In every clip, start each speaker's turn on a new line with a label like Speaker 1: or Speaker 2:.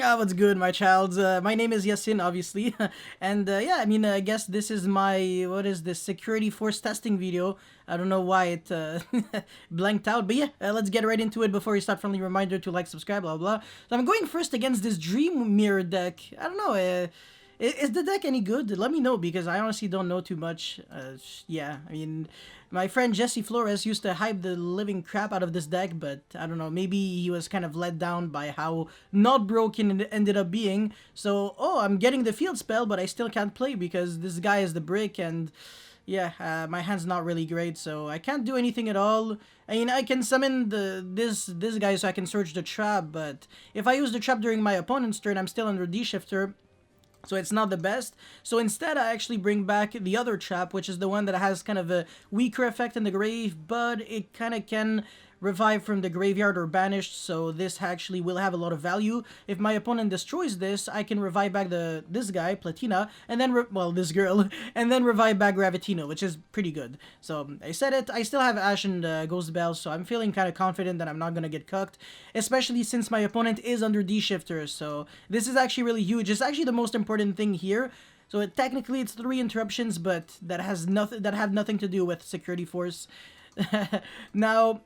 Speaker 1: Ah, what's good, my child? My name is Yasin, obviously, and yeah, I mean, I guess this is my what is this security force testing video. I don't know why it blanked out, but yeah, let's get right into it. Before you start, friendly reminder to like, subscribe, blah blah. So I'm going first against this Dream Mirror deck. I don't know. Is the deck any good? Let me know because I honestly don't know too much. Yeah, I mean, my friend Jesse Flores used to hype the living crap out of this deck, but I don't know, maybe he was kind of let down by how not broken it ended up being. So, oh, I'm getting the field spell, but I still can't play because this guy is the brick and yeah, my hand's not really great, so I can't do anything at all. I mean, I can summon this guy so I can search the trap, but if I use the trap during my opponent's turn, I'm still under D-shifter, so it's not the best. So instead, I actually bring back the other trap, which is the one that has kind of a weaker effect in the grave, but it kind of can revive from the graveyard or banished, so this actually will have a lot of value. If my opponent destroys this, I can revive back this guy, Platina, and then, well, this girl, and then revive back Gravitino, which is pretty good. So, I said it, I still have Ash and Ghost Bell, so I'm feeling kind of confident that I'm not gonna get cucked, especially since my opponent is under D-Shifter, so this is actually really huge. It's actually the most important thing here. So technically it's 3 interruptions, but that have nothing to do with Security Force. Now,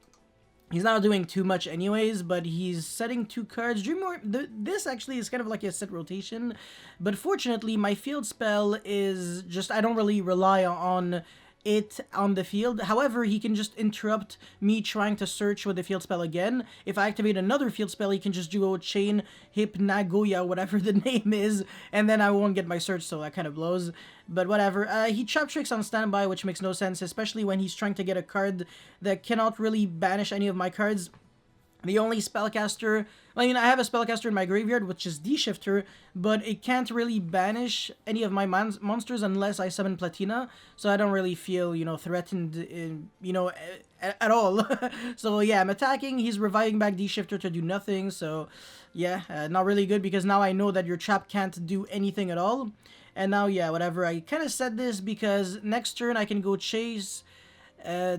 Speaker 1: he's not doing too much anyways, but he's setting 2 cards. This actually is kind of like a set rotation, but fortunately my field spell is just, I don't really rely on it on the field. However, he can just interrupt me trying to search with the field spell again. If I activate another field spell, he can just do a chain Hypnagogia, whatever the name is, and then I won't get my search, so that kind of blows. But whatever. He trap tricks on standby, which makes no sense, especially when he's trying to get a card that cannot really banish any of my cards. The only spellcaster, I mean, I have a spellcaster in my graveyard, which is D-Shifter, but it can't really banish any of my monsters unless I summon Platina, so I don't really feel, threatened, at all. So yeah, I'm attacking, he's reviving back D-Shifter to do nothing, so yeah, not really good because now I know that your trap can't do anything at all. And now, yeah, whatever, I kind of said this because next turn I can go chase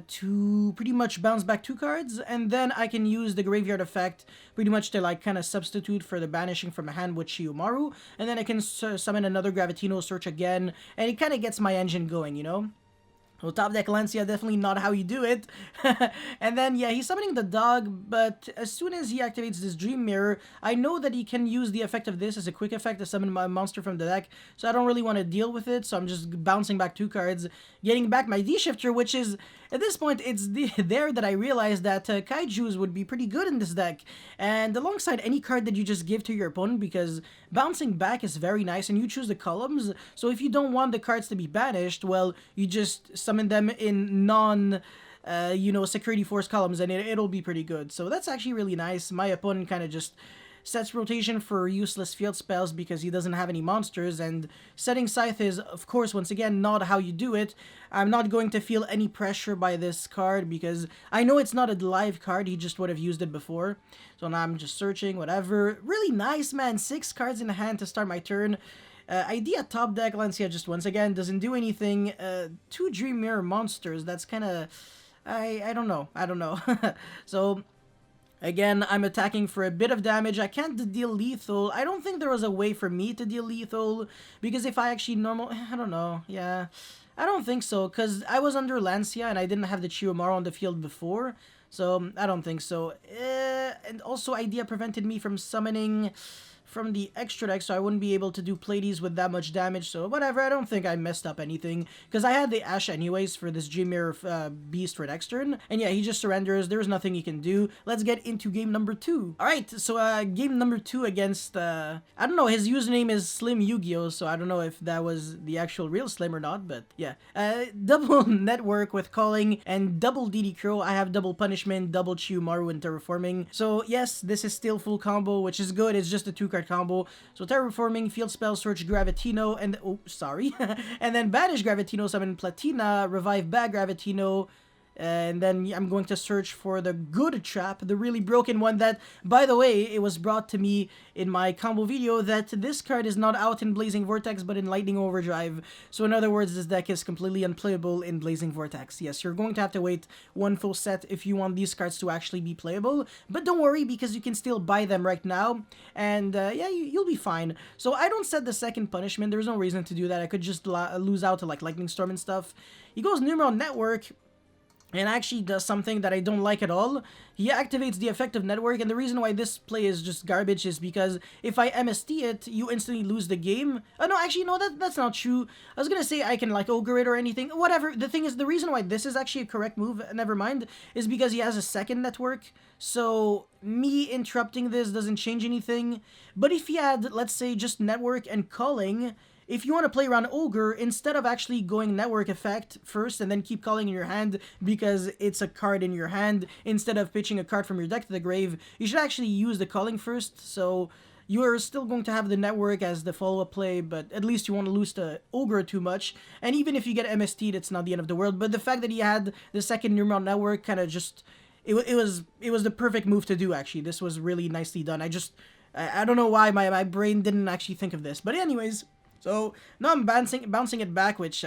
Speaker 1: to pretty much bounce back 2 cards, and then I can use the graveyard effect pretty much to like kind of substitute for the banishing from a hand with Shiumaru, and then I can summon another Gravitino, search again, and it kind of gets my engine going, you know? Well, top deck Lancia, definitely not how you do it. And then, yeah, he's summoning the dog, but as soon as he activates this Dream Mirror, I know that he can use the effect of this as a quick effect to summon my monster from the deck, so I don't really want to deal with it, so I'm just bouncing back 2 cards, getting back my D-Shifter, which is, at this point, it's there that I realized that Kaijus would be pretty good in this deck, and alongside any card that you just give to your opponent, because bouncing back is very nice, and you choose the columns, so if you don't want the cards to be banished, well, you just summon them in security force columns, and it'll be pretty good. So that's actually really nice. My opponent kind of just sets rotation for useless field spells because he doesn't have any monsters, and setting Scythe is, of course, once again, not how you do it. I'm not going to feel any pressure by this card because I know it's not a live card, he just would have used it before. So now I'm just searching, whatever. Really nice, man. 6 cards in hand to start my turn. Idea top deck Lancia just once again doesn't do anything. 2 Dream Mirror monsters, that's kind of... I don't know. So, again, I'm attacking for a bit of damage. I can't deal lethal. I don't think there was a way for me to deal lethal, because if I actually I don't know, yeah. I don't think so, because I was under Lancia and I didn't have the Chiyomaru on the field before, so I don't think so. And also, Idea prevented me from summoning from the extra deck, so I wouldn't be able to do Pleiades with that much damage, so whatever, I don't think I messed up anything, because I had the Ash anyways for this Dream Mirror beast for next turn, and yeah, he just surrenders, there's nothing he can do. Let's get into game number 2. Alright, so game number 2 against, I don't know, his username is Slim Yu-Gi-Oh, so I don't know if that was the actual real Slim or not, but yeah. Double network with calling, and double DD Crow. I have double punishment, double Chiyomaru, and terraforming, so yes, this is still full combo, which is good. It's just a 2-card combo. So terraforming, field spell, search Gravitino, and and then banish Gravitino, summon Platina, revive back Gravitino, and then I'm going to search for the good trap, the really broken one that, by the way, it was brought to me in my combo video that this card is not out in Blazing Vortex but in Lightning Overdrive. So in other words, this deck is completely unplayable in Blazing Vortex. Yes, you're going to have to wait one full set if you want these cards to actually be playable, but don't worry because you can still buy them right now, and yeah, you'll be fine. So I don't set the second punishment. There's no reason to do that. I could just lose out to like Lightning Storm and stuff. He goes Numeral Network, and actually does something that I don't like at all. He activates the effective network, and the reason why this play is just garbage is because if I MST it, you instantly lose the game. Oh no, actually no, that's not true. I was gonna say I can like ogre it or anything, whatever. The thing is, the reason why this is actually a correct move, never mind, is because he has a second network, so me interrupting this doesn't change anything. But if he had, let's say, just network and calling, if you want to play around Ogre, instead of actually going network effect first and then keep calling in your hand because it's a card in your hand, instead of pitching a card from your deck to the grave, you should actually use the calling first. So you're still going to have the network as the follow-up play, but at least you won't lose to Ogre too much. And even if you get MST'd, it's not the end of the world. But the fact that he had the second Numeral Network kind of just... It was the perfect move to do, actually. This was really nicely done. I don't know why my brain didn't actually think of this. But anyways... So now I'm bouncing it back, which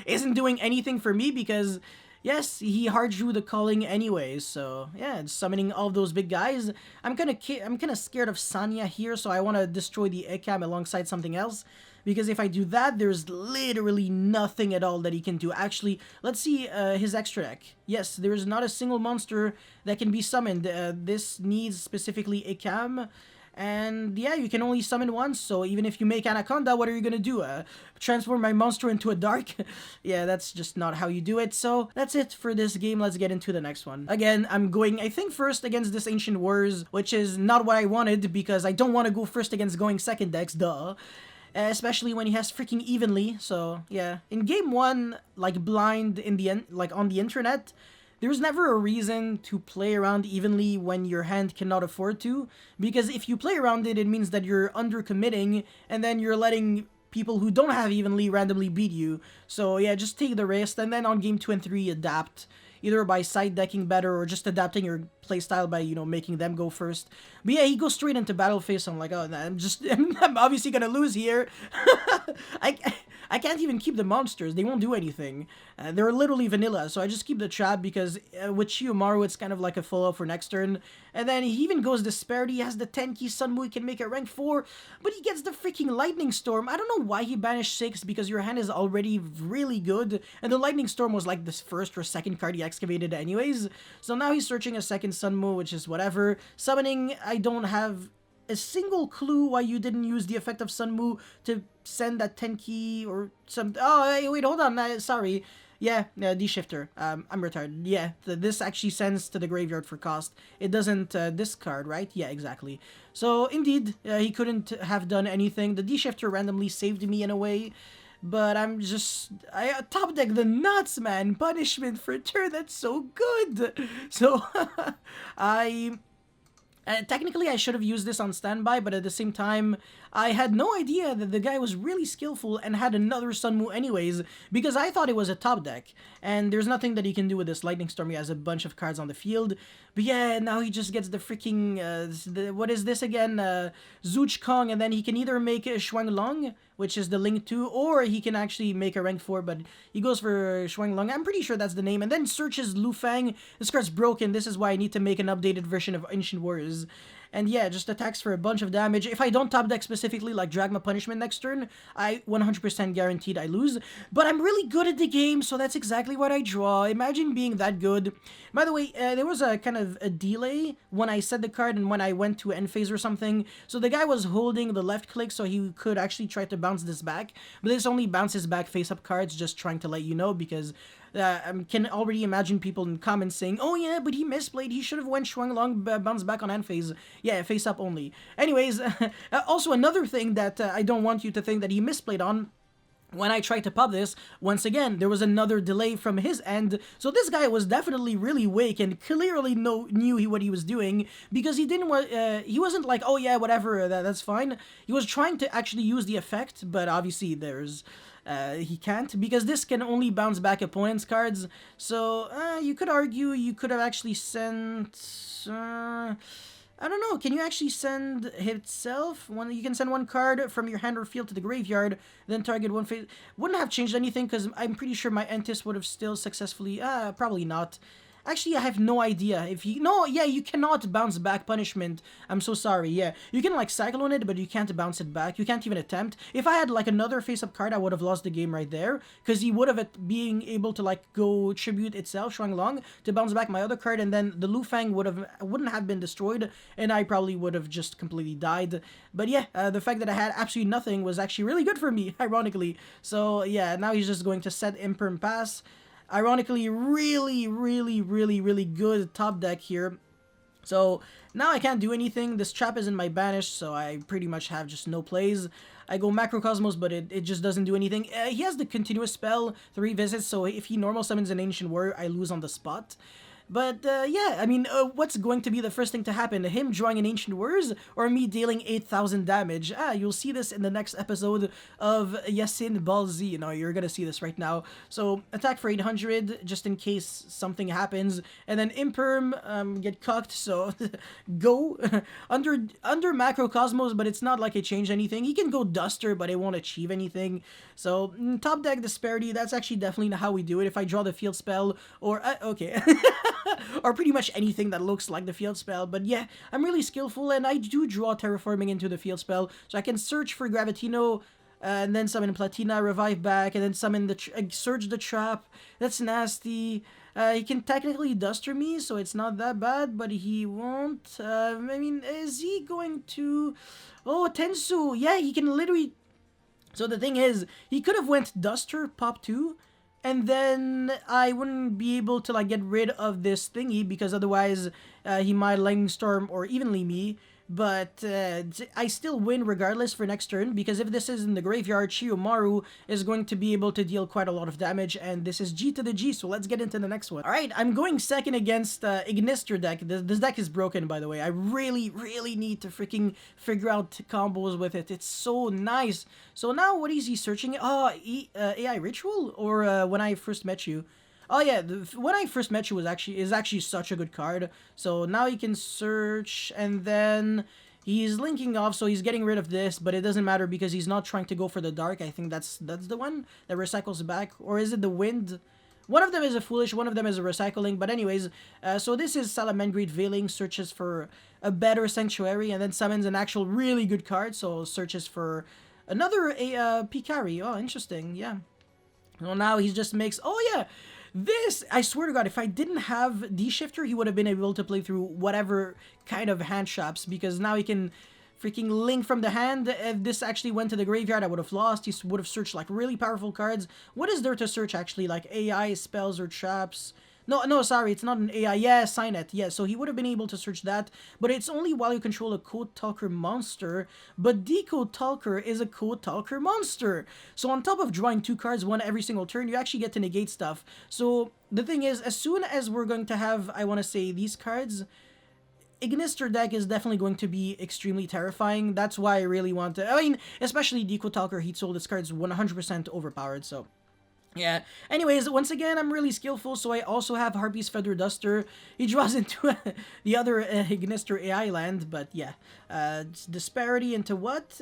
Speaker 1: isn't doing anything for me because, yes, he hard drew the calling anyways. So yeah, it's summoning all those big guys. I'm kind of scared of Sanya here, so I want to destroy the Ekam alongside something else. Because if I do that, there's literally nothing at all that he can do. Actually, let's see his extra deck. Yes, there's not a single monster that can be summoned. This needs specifically Ekam. And yeah, you can only summon once, so even if you make Anaconda, what are you gonna do? Transform my monster into a dark? Yeah, that's just not how you do it. So that's it for this game. Let's get into the next one. Again, I'm going, I think, first against this Ancient Warriors, which is not what I wanted because I don't want to go first against going second decks, duh. Especially when he has freaking Evenly. So yeah, in game one, like blind in the like on the internet, there's never a reason to play around Evenly when your hand cannot afford to, because if you play around it, it means that you're undercommitting, and then you're letting people who don't have Evenly randomly beat you. So yeah, just take the risk, and then on game 2 and 3, adapt. Either by side decking better or just adapting your playstyle by, you know, making them go first. But yeah, he goes straight into battle phase. I'm like, oh, I'm obviously gonna lose here. I can't even keep the monsters. They won't do anything. They're literally vanilla, so I just keep the trap because with Shiyomaru, it's kind of like a follow-up for next turn. And then he even goes Disparity. He has the 10-key Sunmu. He can make it rank 4, but he gets the freaking Lightning Storm. I don't know why he banished 6 because your hand is already really good, and the Lightning Storm was like this first or second card he excavated anyways. So now he's searching a second Sunmu, which is whatever. Summoning, I don't have a single clue why you didn't use the effect of Sunmu to send that 10-key or some... Oh, wait, hold on. Sorry. Yeah, D-Shifter. I'm retarded. Yeah, this actually sends to the graveyard for cost. It doesn't discard, right? Yeah, exactly. So, indeed, he couldn't have done anything. The D-Shifter randomly saved me in a way. But I top deck the nuts, man. Punishment for turn. That's so good. So, technically, I should have used this on standby, but at the same time, I had no idea that the guy was really skillful and had another Sunmu anyways, because I thought it was a top deck, and there's nothing that he can do with this Lightning Storm. He has a bunch of cards on the field, but yeah, now he just gets the freaking, what is this again, Zooch Kong, and then he can either make a Shuanglong, which is the Link 2, or he can actually make a rank 4, but he goes for Shuanglong. I'm pretty sure that's the name, and then searches Lu Fang. This card's broken. This is why I need to make an updated version of Ancient Warriors. And yeah, just attacks for a bunch of damage. If I don't top deck specifically like Dragma Punishment next turn, I 100% guaranteed I lose. But I'm really good at the game, so that's exactly what I draw. Imagine being that good. By the way, there was a kind of a delay when I said the card and when I went to end phase or something. So the guy was holding the left click so he could actually try to bounce this back. But this only bounces back face-up cards, just trying to let you know, because I can already imagine people in comments saying, oh yeah, but he misplayed, he should have went Shuanglong, bounce back on end phase. Yeah, face up only. Anyways, also another thing that I don't want you to think that he misplayed on, when I tried to pop this, once again, there was another delay from his end, so this guy was definitely really weak and clearly knew what he was doing, because he wasn't like, oh yeah, whatever, that's fine. He was trying to actually use the effect, but obviously there's he can't, because this can only bounce back opponent's cards. So you could argue you could have actually sent. I don't know. Can you actually send itself? You can send one card from your hand or field to the graveyard, then target one face. Wouldn't have changed anything because I'm pretty sure my Entis would have still successfully. Probably not. Actually, I have no idea if you... No, yeah, you cannot bounce back punishment. I'm so sorry, yeah. You can, like, cyclone it, but you can't bounce it back. You can't even attempt. If I had, like, another face-up card, I would have lost the game right there. Because he would have being able to, like, go tribute itself, Shuanglong, to bounce back my other card, and then the Lufang wouldn't have been destroyed, and I probably would have just completely died. But yeah, the fact that I had absolutely nothing was actually really good for me, ironically. So, yeah, now he's just going to set Imperm Pass. Ironically, really, really, really, really good top deck here. So now I can't do anything. This trap is in my banish, so I pretty much have just no plays. I go Macrocosmos, but it just doesn't do anything. He has the continuous spell, 3 visits, so if he normal summons an Ancient Warrior, I lose on the spot. But, yeah, I mean, what's going to be the first thing to happen? Him drawing an Ancient Warriors, or me dealing 8,000 damage? You'll see this in the next episode of Yasin Ball Z. You know, you're gonna see this right now. So, attack for 800, just in case something happens. And then Imperm, get cocked, so go. under Macrocosmos, but it's not like it changed anything. He can go Duster, but it won't achieve anything. So, top deck Disparity, that's actually definitely not how we do it. If I draw the field spell, or, okay. Or pretty much anything that looks like the field spell. But yeah, I'm really skillful, and I do draw Terraforming into the field spell, so I can search for Gravitino, and then summon Platina, revive back, and then summon the Surge the Trap. That's nasty. He can technically Duster me, so it's not that bad, but he won't. I mean, is he going to... Oh, Tensu! Yeah, he can literally... So the thing is, he could have went Duster, pop 2, and then I wouldn't be able to, like, get rid of this thingy, because otherwise he might Lightning Storm or evenly me. But I still win regardless for next turn, because if this is in the graveyard, Chiyomaru is going to be able to deal quite a lot of damage, and this is G to the G, so let's get into the next one. Alright, I'm going second against Ignister deck. This deck is broken, by the way. I really, really need to freaking figure out combos with it. It's so nice. So now, what is he searching? Oh, AI Ritual? Or When I First Met You? Oh yeah, When I First Met You is actually such a good card. So now he can search, and then he's linking off, so he's getting rid of this, but it doesn't matter because he's not trying to go for the dark. I think that's the one that recycles back, or is it the wind? One of them is a foolish, one of them is a recycling, but anyways, so this is Salamangreat Veiling, searches for a better sanctuary, and then summons an actual really good card, so searches for another Picari. Oh, interesting, yeah. Well, now he just makes, oh yeah! This, I swear to God, if I didn't have D-Shifter, he would have been able to play through whatever kind of hand shops, because now he can freaking link from the hand. If this actually went to the graveyard, I would have lost. He would have searched, like, really powerful cards. What is there to search, actually? Like, AI, spells, or traps? No, sorry, it's not an AI. Yeah, Signet. Yeah, so he would have been able to search that, but it's only while you control a Code Talker monster, but Decode Talker is a Code Talker monster. So on top of drawing 2 cards, one every single turn, you actually get to negate stuff. So the thing is, as soon as we're going to have, I want to say, these cards, Ignister deck is definitely going to be extremely terrifying. That's why I really want to, I mean, especially Decode Talker Heat Soul, this card's 100% overpowered, so... Yeah, anyways, once again, I'm really skillful, so I also have Harpy's Feather Duster. He draws into the other Ignister AI land, but yeah. Disparity into what?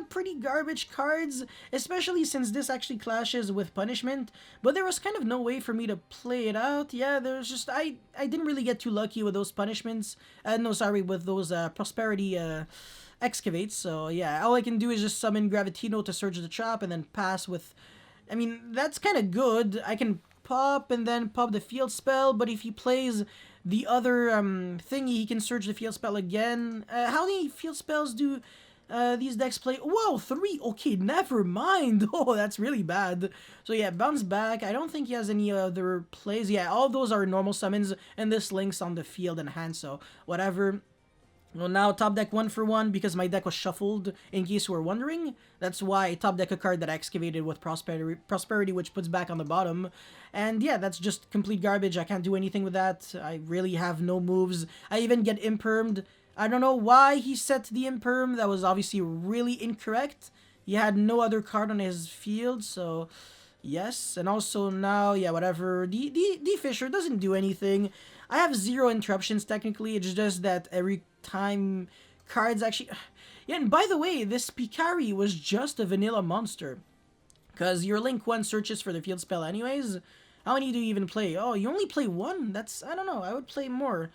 Speaker 1: Pretty garbage cards, especially since this actually clashes with Punishment, but there was kind of no way for me to play it out. Yeah, there's just, I didn't really get too lucky with those punishments. No, sorry, with those Prosperity Excavates, so yeah, all I can do is just summon Gravitino to Surge the Trap, and then pass with... I mean, that's kind of good. I can pop and then pop the field spell, but if he plays the other thingy, he can search the field spell again. How many field spells do these decks play? Whoa, 3! Okay, never mind. Oh, that's really bad. So yeah, bounce back. I don't think he has any other plays. Yeah, all those are normal summons, and this links on the field and hand, so whatever. Well, now top deck 1 for 1 because my deck was shuffled, in case you were wondering. That's why I top deck a card that I excavated with Prosperity, which puts back on the bottom. And yeah, that's just complete garbage. I can't do anything with that. I really have no moves. I even get Impermed. I don't know why he set the Imperm. That was obviously really incorrect. He had no other card on his field, so yes. And also now, yeah, whatever. The Fisher doesn't do anything. I have zero interruptions technically. It's just that every time cards actually. Yeah, and by the way, this Picari was just a vanilla monster. Because your Link 1 searches for the field spell anyways. How many do you even play? Oh, you only play one? That's, I don't know, I would play more.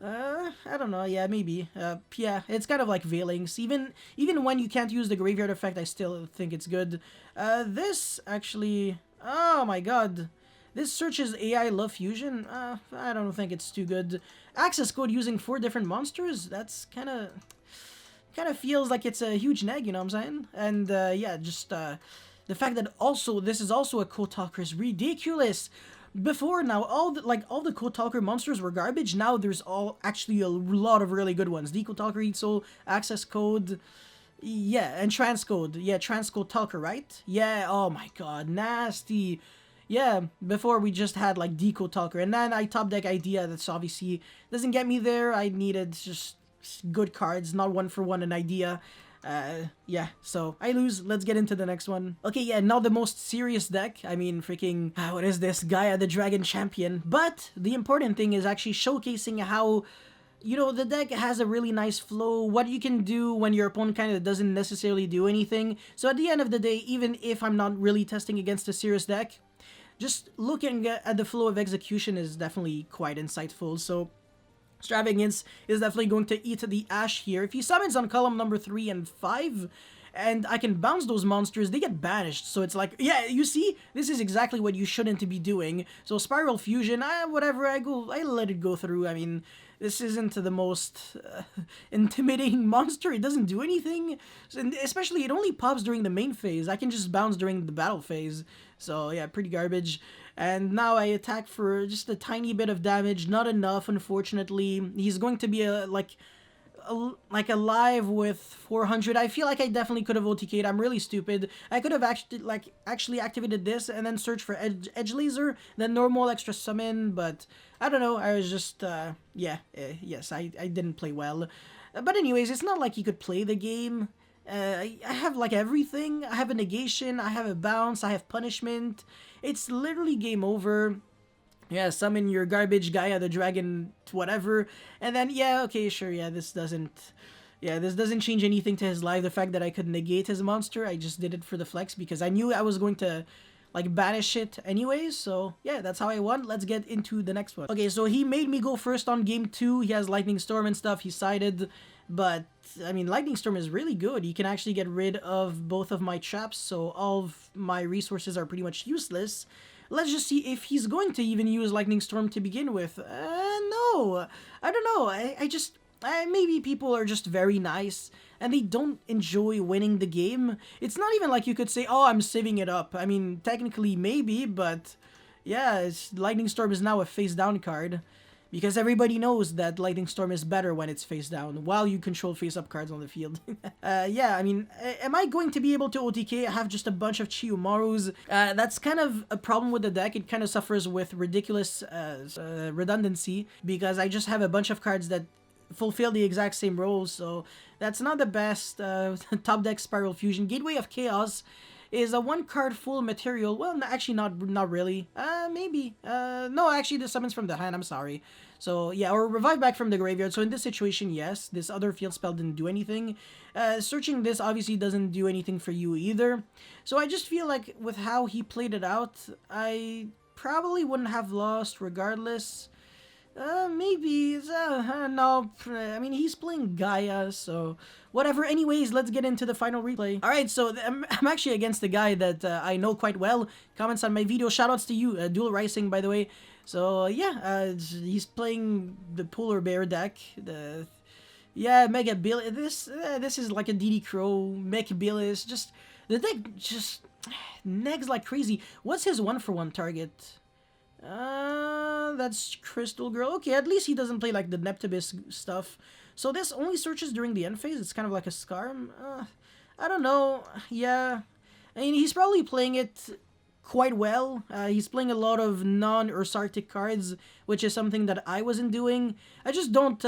Speaker 1: I don't know, yeah, maybe. Yeah, it's kind of like Veilings. Even when you can't use the Graveyard effect, I still think it's good. This, actually, oh my god. This searches AI Love Fusion? I don't think it's too good. Access code using 4 different monsters? That's kind of feels like it's a huge neg, you know what I'm saying? And, yeah, just, the fact that also this is also a Code Talker is ridiculous. Before now, all the Code Talker monsters were garbage. Now there's actually a lot of really good ones. The Code Talker Eat Soul, Access Code, yeah, and Transcode. Yeah, Transcode Talker, right? Yeah. Oh my god, nasty. Yeah, before we just had like Deco Talker, and then I top deck Idea. That's obviously doesn't get me there. I needed just good cards, not one for one an Idea. Yeah, so I lose. Let's get into the next one. Okay, yeah, now the most serious deck. I mean, freaking, what is this? Gaia the Dragon Champion. But the important thing is actually showcasing how, you know, the deck has a really nice flow, what you can do when your opponent kind of doesn't necessarily do anything. So at the end of the day, even if I'm not really testing against a serious deck, just looking at the flow of execution is definitely quite insightful. So Extravagance is definitely going to eat the Ash here. If he summons on column number 3 and 5, and I can bounce those monsters, they get banished. So it's like, yeah, you see, this is exactly what you shouldn't be doing. So Spiral Fusion, whatever, I let it go through. I mean, this isn't the most intimidating monster. It doesn't do anything. And especially, it only pops during the main phase. I can just bounce during the battle phase. So yeah, pretty garbage. And now I attack for just a tiny bit of damage. Not enough, unfortunately. He's going to be like alive with 400. I feel like I definitely could have OTK'd. I'm really stupid. I could have actually activated this and then search for Edge Laser, then normal extra summon, but I don't know. I was just, yes, I didn't play well. But anyways, it's not like you could play the game. I have like everything. I have a negation, I have a bounce, I have punishment. It's literally game over. Yeah, summon your garbage Gaia the Dragon, whatever. And then, yeah, okay, sure, yeah, this doesn't change anything to his life. The fact that I could negate his monster, I just did it for the flex because I knew I was going to, like, banish it anyways. So, yeah, that's how I won. Let's get into the next one. Okay, so he made me go first on game 2. He has Lightning Storm and stuff. He sided, but, I mean, Lightning Storm is really good. He can actually get rid of both of my traps, so all of my resources are pretty much useless. Let's just see if he's going to even use Lightning Storm to begin with. No. I don't know. Maybe people are just very nice and they don't enjoy winning the game. It's not even like you could say, oh, I'm saving it up. I mean, technically maybe, but yeah, Lightning Storm is now a face down card. Because everybody knows that Lightning Storm is better when it's face down, while you control face-up cards on the field. Yeah, I mean, am I going to be able to OTK? I have just a bunch of Chiyomarus. That's kind of a problem with the deck. It kind of suffers with ridiculous redundancy, because I just have a bunch of cards that fulfill the exact same roles, so that's not the best. Top deck Spiral Fusion. Gateway of Chaos is a 1-card full material. Well, actually not really. Maybe. No, actually the summons from the hand, I'm sorry. So, yeah, or revive back from the graveyard. So in this situation, yes, this other field spell didn't do anything. Searching this obviously doesn't do anything for you either. So I just feel like with how he played it out, I probably wouldn't have lost regardless. Maybe, no, I mean, he's playing Gaia, so whatever. Anyways, let's get into the final replay. Alright, so I'm actually against the guy that I know quite well. Comments on my video, shoutouts to you, Dual Rising, by the way. So, yeah, he's playing the Polar Bear deck, Mega Bill. This is like a DD Crow, Mech Billis, just, the deck just negs like crazy. What's his 1-for-1 target? That's Crystal Girl. Okay, at least he doesn't play like the Neptibus stuff. So this only searches during the end phase. It's kind of like a Scarm. I don't know. Yeah. I mean, he's probably playing it quite well. He's playing a lot of non-Ursarctic cards, which is something that I wasn't doing. I just don't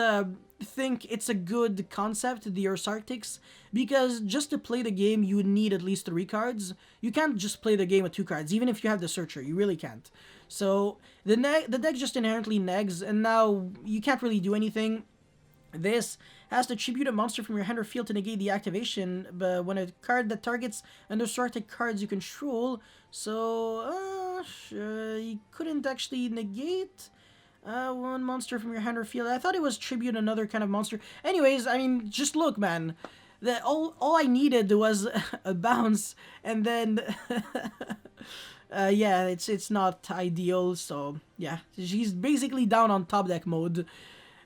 Speaker 1: think it's a good concept, the Ursarctics, because just to play the game, you need at least 3 cards. You can't just play the game with 2 cards, even if you have the Searcher. You really can't. So the deck just inherently negs, and now you can't really do anything. This has to tribute a monster from your hand or field to negate the activation, but when a card that targets an Ursarctic cards you control, so you couldn't actually negate one monster from your hand or field. I thought it was tribute another kind of monster. Anyways, I mean, just look, man. All I needed was a bounce, and then yeah, it's not ideal. So yeah, she's basically down on top deck mode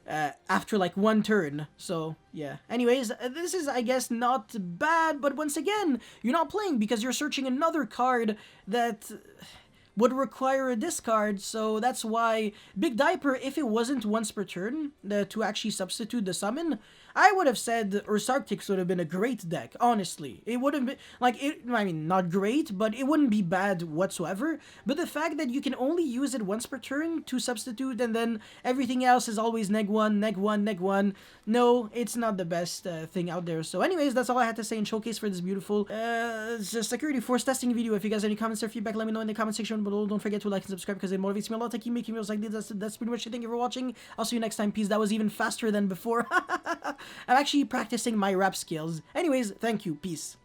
Speaker 1: after like 1 turn. So yeah, anyways, this is, I guess, not bad, but once again, you're not playing because you're searching another card that would require a discard. So that's why Big Diaper, if it wasn't once per turn to actually substitute the summon, I would have said Ursarctics would have been a great deck, honestly. It would have been, like, I mean, not great, but it wouldn't be bad whatsoever. But the fact that you can only use it once per turn to substitute, and then everything else is always neg 1, neg 1, neg 1, no, it's not the best thing out there. So anyways, that's all I had to say in Showcase for this beautiful security force testing video. If you guys have any comments or feedback, let me know in the comment section below. Don't forget to like and subscribe because it motivates me a lot to keep making videos like this. That's pretty much it. Thank you for watching. I'll see you next time. Peace. That was even faster than before. I'm actually practicing my rap skills. Anyways, thank you. Peace.